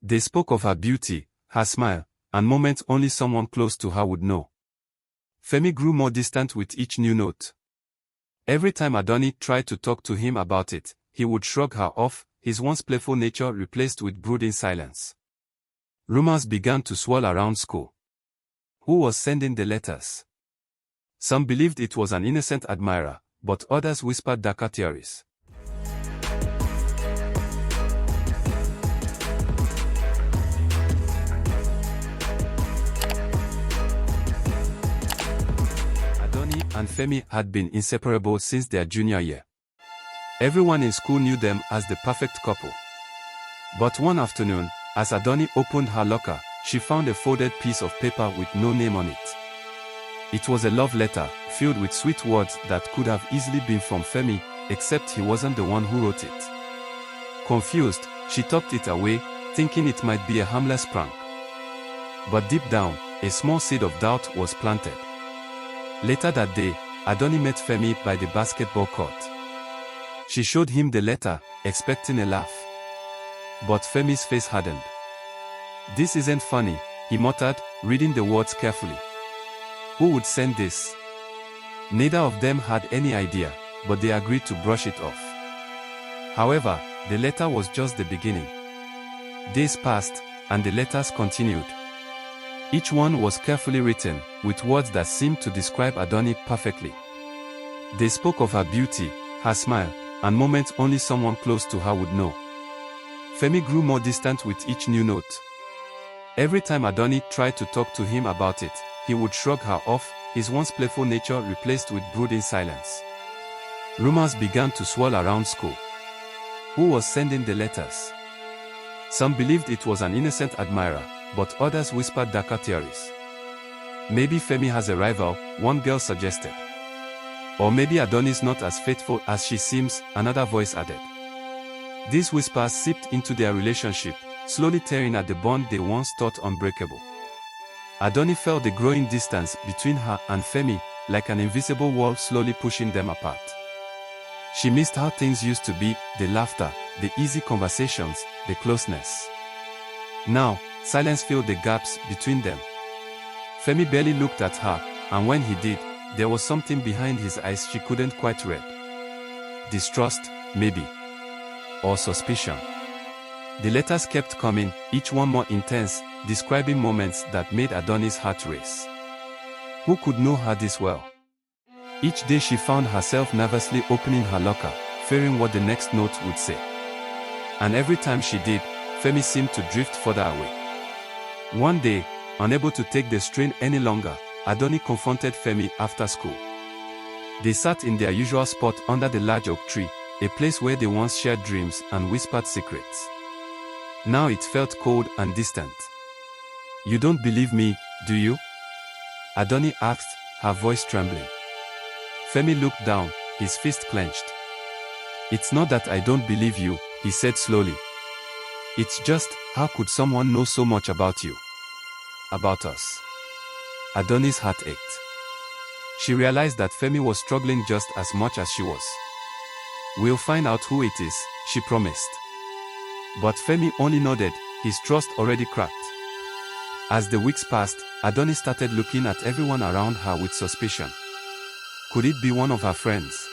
They spoke of her beauty, her smile, and moments only someone close to her would know. Femi grew more distant with each new note. Every time Adunni tried to talk to him about it, he would shrug her off, his once playful nature replaced with brooding silence. Rumors began to swirl around school. Who was sending the letters? Some believed it was an innocent admirer, but others whispered darker theories. Adunni and Femi had been inseparable since their junior year. Everyone in school knew them as the perfect couple. But one afternoon, as Adunni opened her locker, she found a folded piece of paper with no name on it. It was a love letter, filled with sweet words that could have easily been from Femi, except he wasn't the one who wrote it. Confused, she tucked it away, thinking it might be a harmless prank. But deep down, a small seed of doubt was planted. Later that day, Adunni met Femi by the basketball court. She showed him the letter, expecting a laugh. But Femi's face hardened. "This isn't funny," he muttered, reading the words carefully. Who would send this? Neither of them had any idea, but they agreed to brush it off. However, the letter was just the beginning. Days passed, and the letters continued. Each one was carefully written, with words that seemed to describe Adunni perfectly. They spoke of her beauty, her smile, and moments only someone close to her would know. Femi grew more distant with each new note. Every time Adunni tried to talk to him about it, he would shrug her off, his once playful nature replaced with brooding silence. Rumors began to swirl around school. Who was sending the letters? Some believed it was an innocent admirer, but others whispered darker theories. Maybe Femi has a rival, one girl suggested. Or maybe Adunni's not as faithful as she seems, another voice added. These whispers seeped into their relationship, slowly tearing at the bond they once thought unbreakable. Adunni felt the growing distance between her and Femi, like an invisible wall slowly pushing them apart. She missed how things used to be, the laughter, the easy conversations, the closeness. Now, silence filled the gaps between them. Femi barely looked at her, and when he did, there was something behind his eyes she couldn't quite read. Distrust, maybe. Or suspicion. The letters kept coming, each one more intense, describing moments that made Adunni's heart race. Who could know her this well? Each day she found herself nervously opening her locker, fearing what the next note would say. And every time she did, Femi seemed to drift further away. One day, unable to take the strain any longer, Adunni confronted Femi after school. They sat in their usual spot under the large oak tree, a place where they once shared dreams and whispered secrets. Now it felt cold and distant. "You don't believe me, do you?" Adunni asked, her voice trembling. Femi looked down, his fist clenched. "It's not that I don't believe you," he said slowly. "It's just, how could someone know so much about you? About us?" Adunni's heart ached. She realized that Femi was struggling just as much as she was. "We'll find out who it is," she promised. But Femi only nodded, his trust already cracked. As the weeks passed, Adunni started looking at everyone around her with suspicion. Could it be one of her friends?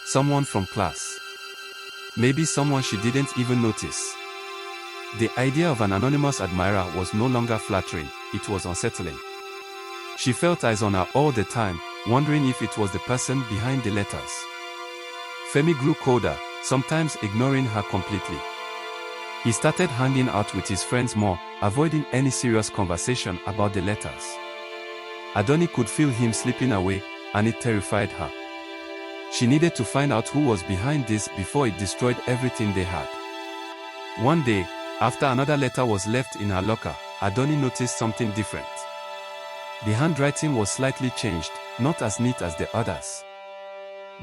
Someone from class? Maybe someone she didn't even notice. The idea of an anonymous admirer was no longer flattering, it was unsettling. She felt eyes on her all the time, wondering if it was the person behind the letters. Femi grew colder, sometimes ignoring her completely. He started hanging out with his friends more, avoiding any serious conversation about the letters. Adunni could feel him slipping away, and it terrified her. She needed to find out who was behind this before it destroyed everything they had. One day, after another letter was left in her locker, Adunni noticed something different. The handwriting was slightly changed, not as neat as the others.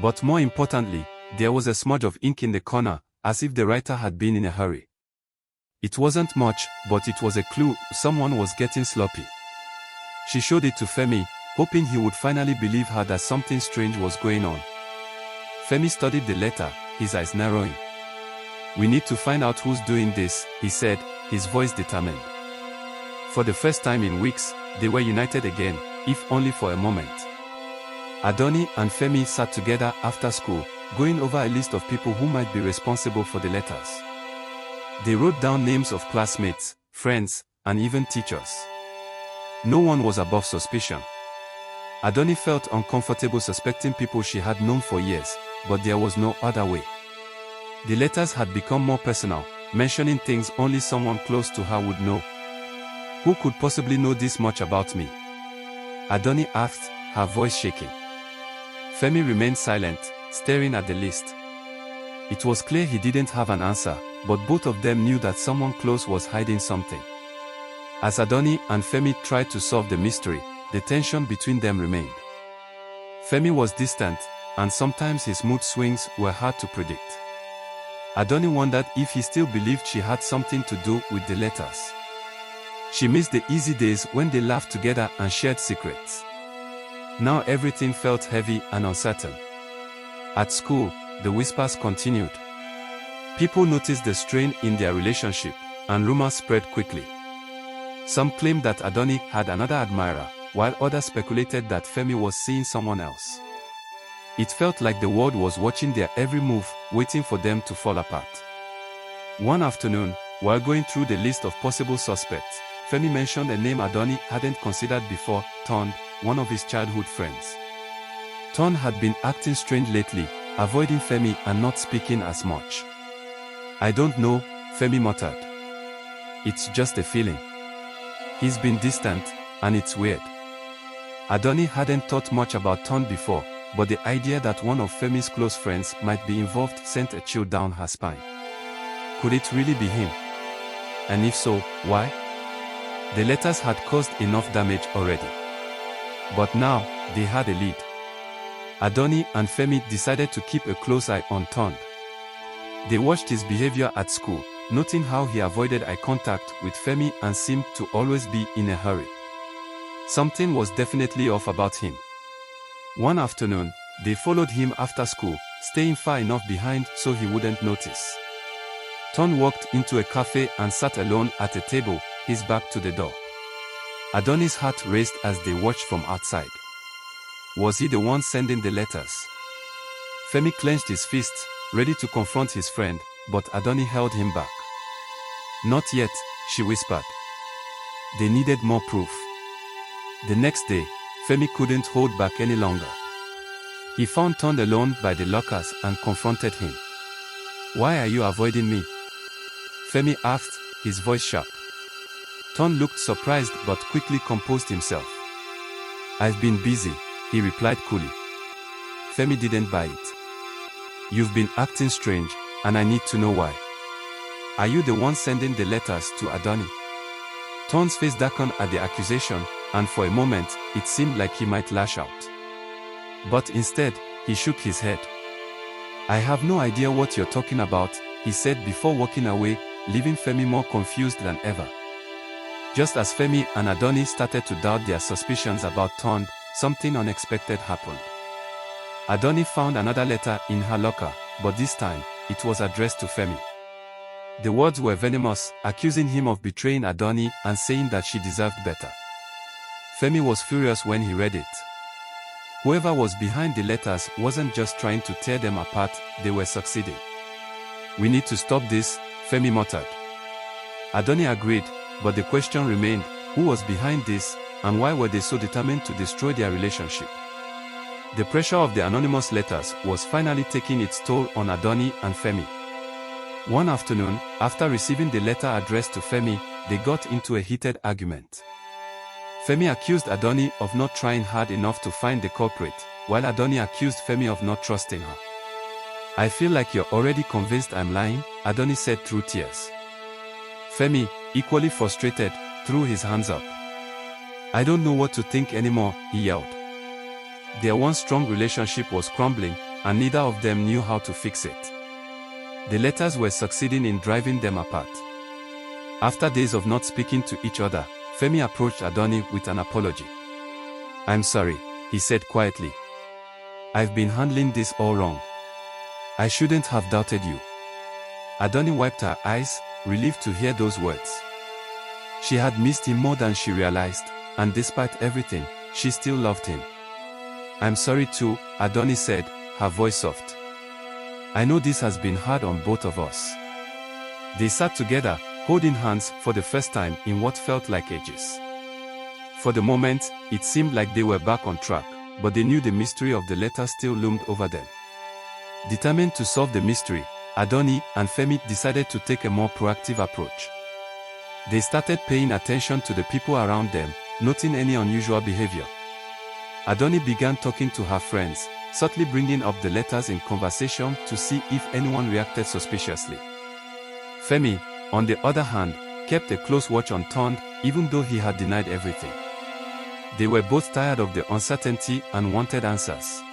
But more importantly, there was a smudge of ink in the corner, as if the writer had been in a hurry. It wasn't much, but it was a clue someone was getting sloppy. She showed it to Femi, hoping he would finally believe her that something strange was going on. Femi studied the letter, his eyes narrowing. We need to find out who's doing this, he said, his voice determined. For the first time in weeks, they were united again, if only for a moment. Adunni and Femi sat together after school, going over a list of people who might be responsible for the letters. They wrote down names of classmates, friends, and even teachers. No one was above suspicion. Adunni felt uncomfortable suspecting people she had known for years, but there was no other way. The letters had become more personal, mentioning things only someone close to her would know. Who could possibly know this much about me? Adunni asked, her voice shaking. Femi remained silent, staring at the list. It was clear he didn't have an answer, but both of them knew that someone close was hiding something. As Adunni and Femi tried to solve the mystery, the tension between them remained. Femi was distant, and sometimes his mood swings were hard to predict. Adunni wondered if he still believed she had something to do with the letters. She missed the easy days when they laughed together and shared secrets. Now everything felt heavy and uncertain. At school, the whispers continued. People noticed the strain in their relationship, and rumors spread quickly. Some claimed that Adunni had another admirer, while others speculated that Femi was seeing someone else. It felt like the world was watching their every move, waiting for them to fall apart. One afternoon, while going through the list of possible suspects, Femi mentioned a name Adunni hadn't considered before, Ton, one of his childhood friends. Ton had been acting strange lately, avoiding Femi and not speaking as much. I don't know, Femi muttered. It's just a feeling. He's been distant, and it's weird. Adunni hadn't thought much about Ton before, but the idea that one of Femi's close friends might be involved sent a chill down her spine. Could it really be him? And if so, why? The letters had caused enough damage already. But now, they had a lead. Adunni and Femi decided to keep a close eye on Ton. They watched his behavior at school, noting how he avoided eye contact with Femi and seemed to always be in a hurry. Something was definitely off about him. One afternoon, they followed him after school, staying far enough behind so he wouldn't notice. Ton walked into a cafe and sat alone at a table, his back to the door. Adunni's heart raced as they watched from outside. Was he the one sending the letters? Femi clenched his fists, ready to confront his friend, but Adunni held him back. Not yet, she whispered. They needed more proof. The next day, Femi couldn't hold back any longer. He found Ton alone by the lockers and confronted him. Why are you avoiding me? Femi asked, his voice sharp. Ton looked surprised but quickly composed himself. I've been busy, he replied coolly. Femi didn't buy it. You've been acting strange, and I need to know why. Are you the one sending the letters to Adunni? Ton's face darkened at the accusation, and for a moment, it seemed like he might lash out. But instead, he shook his head. I have no idea what you're talking about, he said before walking away, leaving Femi more confused than ever. Just as Femi and Adunni started to doubt their suspicions about Ton, something unexpected happened. Adunni found another letter in her locker, but this time, it was addressed to Femi. The words were venomous, accusing him of betraying Adunni and saying that she deserved better. Femi was furious when he read it. Whoever was behind the letters wasn't just trying to tear them apart, they were succeeding. We need to stop this, Femi muttered. Adunni agreed, but the question remained, who was behind this, and why were they so determined to destroy their relationship? The pressure of the anonymous letters was finally taking its toll on Adunni and Femi. One afternoon, after receiving the letter addressed to Femi, they got into a heated argument. Femi accused Adunni of not trying hard enough to find the culprit, while Adunni accused Femi of not trusting her. I feel like you're already convinced I'm lying, Adunni said through tears. Femi, equally frustrated, threw his hands up. I don't know what to think anymore, he yelled. Their once strong relationship was crumbling, and neither of them knew how to fix it. The letters were succeeding in driving them apart. After days of not speaking to each other, Femi approached Adunni with an apology. I'm sorry, he said quietly. I've been handling this all wrong. I shouldn't have doubted you. Adunni wiped her eyes, relieved to hear those words. She had missed him more than she realized, and despite everything, she still loved him. "I'm sorry too," Adunni said, her voice soft. "I know this has been hard on both of us." They sat together, holding hands for the first time in what felt like ages. For the moment, it seemed like they were back on track, but they knew the mystery of the letter still loomed over them. Determined to solve the mystery, Adunni and Femi decided to take a more proactive approach. They started paying attention to the people around them, noting any unusual behavior. Adunni began talking to her friends, subtly bringing up the letters in conversation to see if anyone reacted suspiciously. Femi, on the other hand, kept a close watch on Tond, even though he had denied everything. They were both tired of the uncertainty and wanted answers.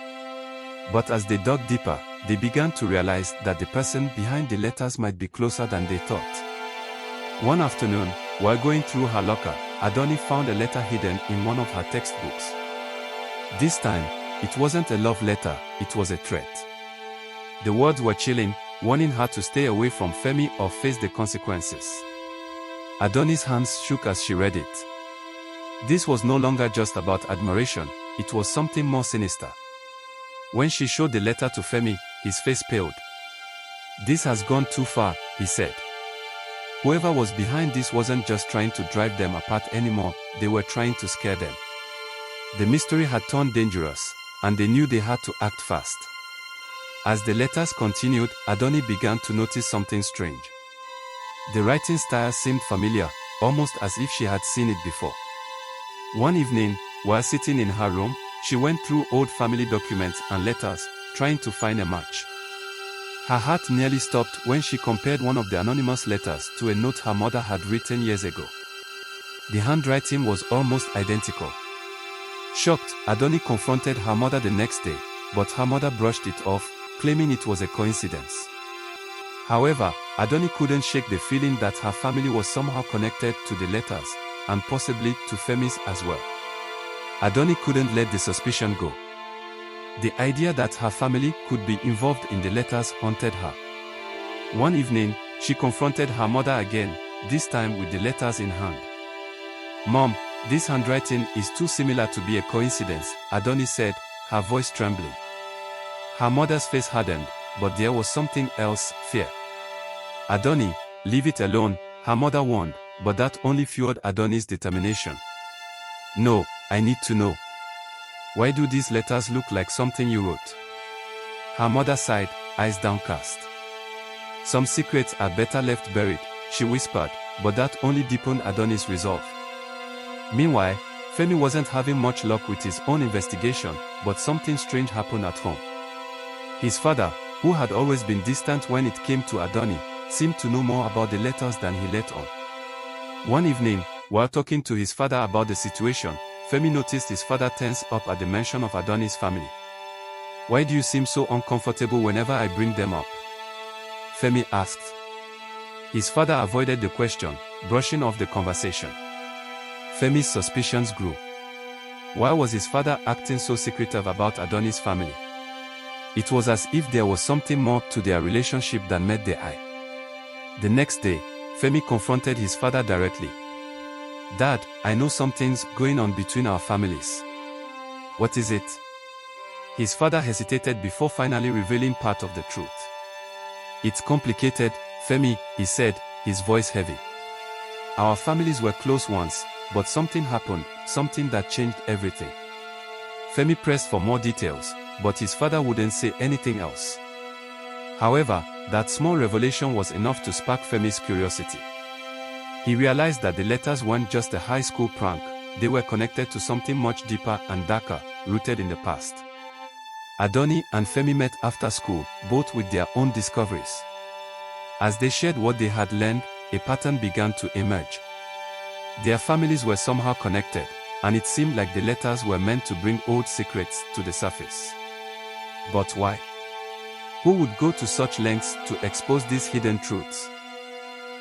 But as they dug deeper, they began to realize that the person behind the letters might be closer than they thought. One afternoon, while going through her locker, Adunni found a letter hidden in one of her textbooks. This time, it wasn't a love letter, it was a threat. The words were chilling, warning her to stay away from Femi or face the consequences. Adunni's hands shook as she read it. This was no longer just about admiration, it was something more sinister. When she showed the letter to Femi, his face paled. "This has gone too far," he said. Whoever was behind this wasn't just trying to drive them apart anymore, they were trying to scare them. The mystery had turned dangerous, and they knew they had to act fast. As the letters continued, Adunni began to notice something strange. The writing style seemed familiar, almost as if she had seen it before. One evening, while sitting in her room, she went through old family documents and letters, trying to find a match. Her heart nearly stopped when she compared one of the anonymous letters to a note her mother had written years ago. The handwriting was almost identical. Shocked, Adunni confronted her mother the next day, but her mother brushed it off, claiming it was a coincidence. However, Adunni couldn't shake the feeling that her family was somehow connected to the letters, and possibly to Femi's as well. Adunni couldn't let the suspicion go. The idea that her family could be involved in the letters haunted her. One evening, she confronted her mother again, this time with the letters in hand. "Mom, this handwriting is too similar to be a coincidence," Adunni said, her voice trembling. Her mother's face hardened, but there was something else, fear. "Adunni, leave it alone," her mother warned, but that only fueled Adunni's determination. "No, I need to know. Why do these letters look like something you wrote?" Her mother sighed, eyes downcast. "Some secrets are better left buried," she whispered, but that only deepened Adunni's resolve. Meanwhile, Femi wasn't having much luck with his own investigation, but something strange happened at home. His father, who had always been distant when it came to Adunni, seemed to know more about the letters than he let on. One evening, while talking to his father about the situation, Femi noticed his father tense up at the mention of Adunni's family. "Why do you seem so uncomfortable whenever I bring them up?" Femi asked. His father avoided the question, brushing off the conversation. Femi's suspicions grew. Why was his father acting so secretive about Adunni's family? It was as if there was something more to their relationship than met the eye. The next day, Femi confronted his father directly. "Dad, I know something's going on between our families." "What is it?" His father hesitated before finally revealing part of the truth. "It's complicated, Femi," he said, his voice heavy. "Our families were close once, but something happened, something that changed everything." Femi pressed for more details, but his father wouldn't say anything else. However, that small revelation was enough to spark Femi's curiosity. He realized that the letters weren't just a high school prank, they were connected to something much deeper and darker, rooted in the past. Adunni and Femi met after school, both with their own discoveries. As they shared what they had learned, a pattern began to emerge. Their families were somehow connected, and it seemed like the letters were meant to bring old secrets to the surface. But why? Who would go to such lengths to expose these hidden truths?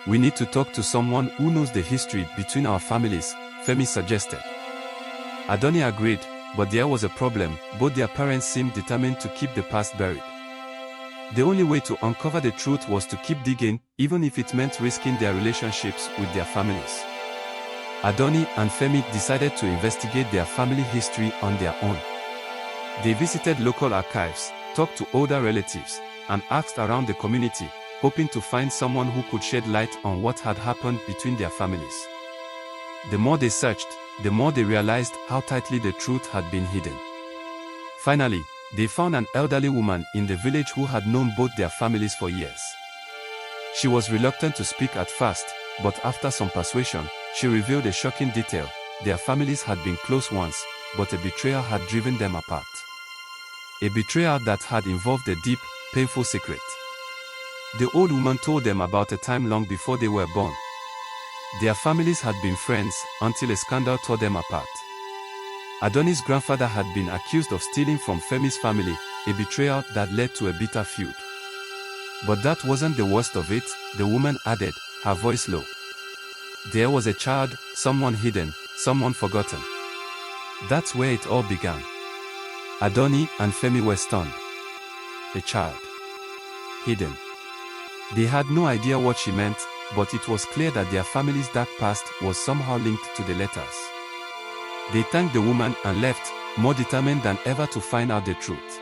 "We need to talk to someone who knows the history between our families," Femi suggested. Adunni agreed, but there was a problem, both their parents seemed determined to keep the past buried. The only way to uncover the truth was to keep digging, even if it meant risking their relationships with their families. Adunni and Femi decided to investigate their family history on their own. They visited local archives, talked to older relatives, and asked around the community, hoping to find someone who could shed light on what had happened between their families. The more they searched, the more they realized how tightly the truth had been hidden. Finally, they found an elderly woman in the village who had known both their families for years. She was reluctant to speak at first, but after some persuasion, she revealed a shocking detail. Their families had been close once, but a betrayal had driven them apart. A betrayal that had involved a deep, painful secret. The old woman told them about a time long before they were born. Their families had been friends until a scandal tore them apart. Adunni's grandfather had been accused of stealing from Femi's family, a betrayal that led to a bitter feud. But that wasn't the worst of it, the woman added, her voice low. There was a child, someone hidden, someone forgotten. That's where it all began. Adunni and Femi were stunned. A child. Hidden. They had no idea what she meant, but it was clear that their family's dark past was somehow linked to the letters. They thanked the woman and left, more determined than ever to find out the truth.